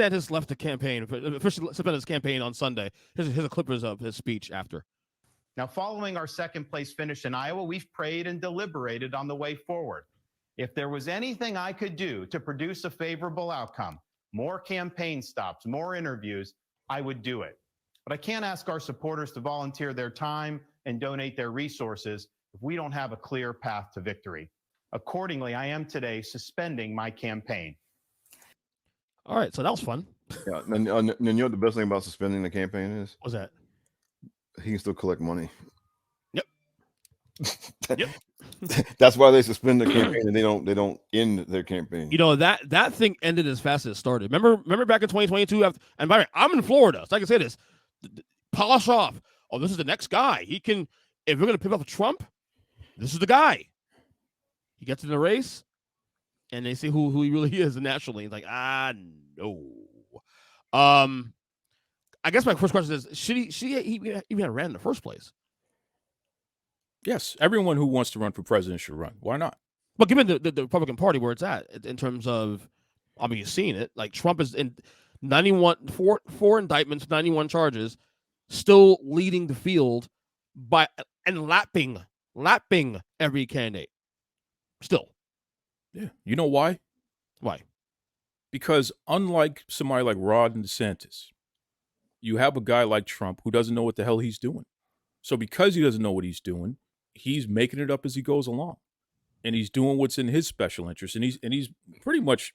DeSantis left the campaign, officially suspended his campaign on Sunday. Here's a clip of his speech after. Now, following our second place finish in Iowa, we've prayed and deliberated on the way forward. If there was anything I could do to produce a favorable outcome, more campaign stops, more interviews, I would do it. But I can't ask our supporters to volunteer their time and donate their resources if we don't have a clear path to victory. Accordingly, I am today suspending my campaign. All right, so that was fun. Yeah, and you know what the best thing about suspending the campaign is? What's that? He can still collect money. Yep. Yep. That's why they suspend the campaign and they don't end their campaign. You know, that thing ended as fast as it started. Remember back in 2022, and by the way, I'm in Florida, so I can say this. Polish off. Oh, this is the next guy. He can, if we're going to pick up Trump, this is the guy. He gets in the race, and they see who he really is nationally. He's like, no. I guess my first question is, should he even have ran in the first place? Yes, everyone who wants to run for president should run. Why not? But given the Republican Party where it's at in terms of, I mean, you've seen it. Like Trump is in 4 indictments, 91 charges, still leading the field and lapping every candidate. Still. Yeah. You know why? Why? Because unlike somebody like Rod and DeSantis, you have a guy like Trump who doesn't know what the hell he's doing. So because he doesn't know what he's doing, he's making it up as he goes along. And he's doing what's in his special interest. And he's pretty much,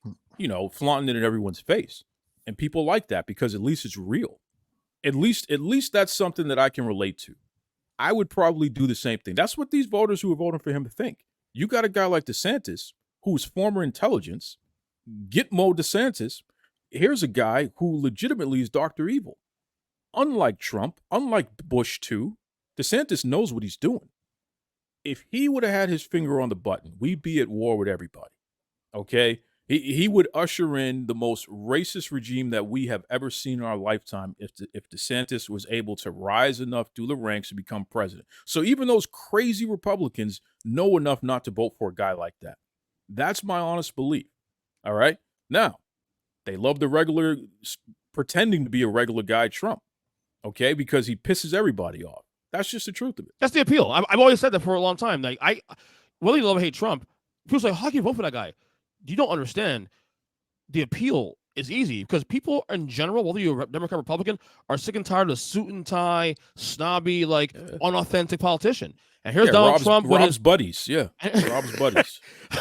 flaunting it in everyone's face. And people like that because at least it's real. At least that's something that I can relate to. I would probably do the same thing. That's what these voters who are voting for him think. You got a guy like DeSantis, who's former intelligence, Gitmo DeSantis. Here's a guy who legitimately is Dr. Evil. Unlike Trump, unlike Bush too, DeSantis knows what he's doing. If he would have had his finger on the button, we'd be at war with everybody. Okay? He would usher in the most racist regime that we have ever seen in our lifetime if DeSantis was able to rise enough through the ranks to become president. So even those crazy Republicans know enough not to vote for a guy like that. That's my honest belief. All right? Now, they love the regular, pretending to be a regular guy, Trump. Okay? Because he pisses everybody off. That's just the truth of it. That's the appeal. I've always said that for a long time. Like, whether you love or hate Trump, people say, how can you vote for that guy? You don't understand. The appeal is easy because people in general, whether you're a Democrat or Republican, are sick and tired of suit and tie, snobby, unauthentic politician. And here's Donald Trump with Rob's buddies. Yeah, Rob's buddies.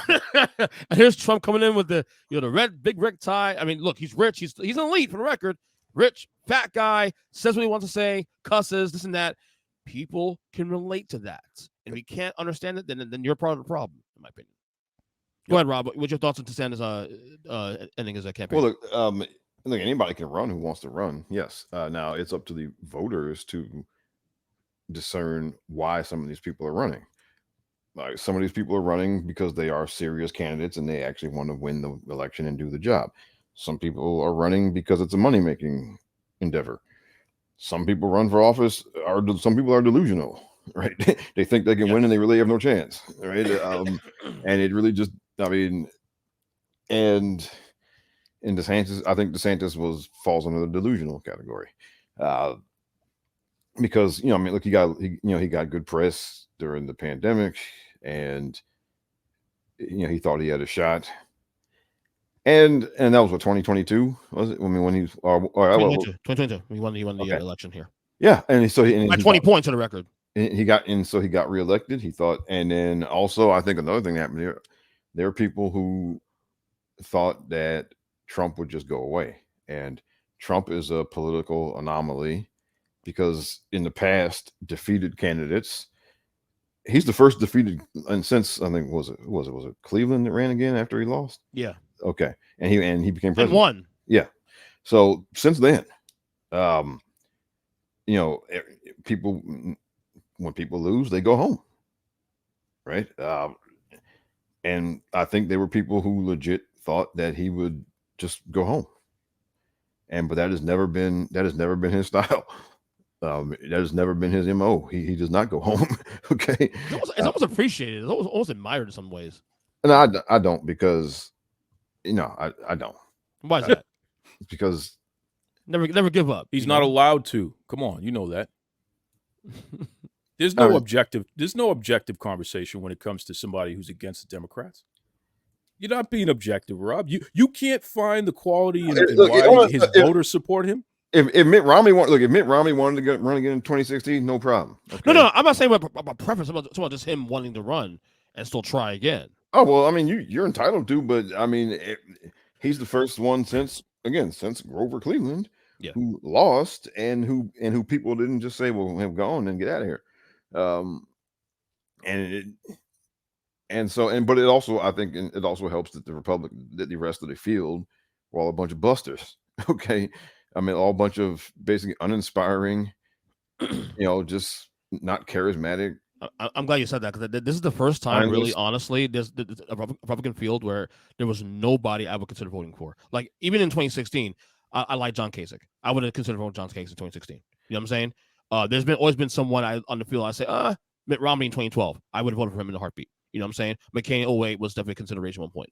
And here's Trump coming in with the red big red tie. I mean, look, he's rich. He's an elite for the record. Rich, fat guy, says what he wants to say, cusses, this and that. People can relate to that. And if you can't understand it, then you're part of the problem, in my opinion. Go ahead, Rob. What's your thoughts on DeSantis ending his campaign? Well, look, anybody can run who wants to run. Yes. Now it's up to the voters to discern why some of these people are running. Like some of these people are running because they are serious candidates and they actually want to win the election and do the job. Some people are running because it's a money-making endeavor. Some people run for office some people are delusional, right? They think they can win and they really have no chance, right? And it really just, and in DeSantis, I think DeSantis falls under the delusional category, because look, he got good press during the pandemic, and he thought he had a shot, and that was what 2022 was it? I mean, when he 2022, he won the election here. Yeah, and so by 20 points on the record. He got reelected. He thought, and then also I think another thing that happened here. There are people who thought that Trump would just go away. And Trump is a political anomaly because in the past, defeated candidates, he's the first defeated, and since I think was it Cleveland that ran again after he lost? Yeah. Okay. And he became president. And won. Yeah. So since then, people, when people lose, they go home. Right. And I think there were people who legit thought that he would just go home. But that has never been his style. That has never been his MO. He does not go home. Okay. It's almost appreciated. It's almost admired in some ways. And I don't, because I don't. Why is that? It's because Never give up. He's you not know? allowed to. Come on, you know that. There's I no mean- objective. There's no objective conversation when it comes to somebody who's against the Democrats. You're not being objective, Rob. You can't find the quality in Look, why his voters support him. if Mitt Romney wanted to run again in 2016, no problem. Okay? No, I'm not saying about preference. I'm about just him wanting to run and still try again. Oh well, I mean, you're entitled to, but I mean, he's the first one since Grover Cleveland, Yeah. who lost and who people didn't just say, "Well, him gone and get out of here," but it also, I think, it also helps that the rest of the field were all a bunch of busters. Okay, I mean, all a bunch of basically uninspiring, just not charismatic. I'm glad you said that, because this is the first time, really, Mindless. honestly, there's a Republican field where there was nobody I would consider voting for. Like, even in 2016, I like John Kasich. I would have considered voting John Kasich in 2016. You know what I'm saying? There's always been someone on the field I say, Mitt Romney in 2012. I would have voted for him in a heartbeat. You know what I'm saying? McCain in 2008 was definitely a consideration at one point.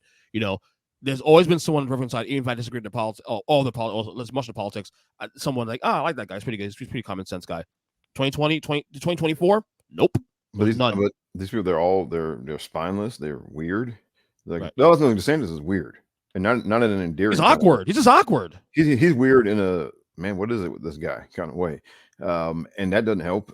There's always been someone on the Republican side, even if I disagree with the politics, all the politics, let's much of the politics, someone like, I like that guy. He's pretty good. He's a pretty common sense guy. 2024, nope. But None. these people, they're spineless. They're weird. Like, Right. no, DeSantis is weird, and not in an endearing. He's kind of way. awkward. He's just awkward. He's weird in a, man, what is it with this guy kind of way, and that doesn't help.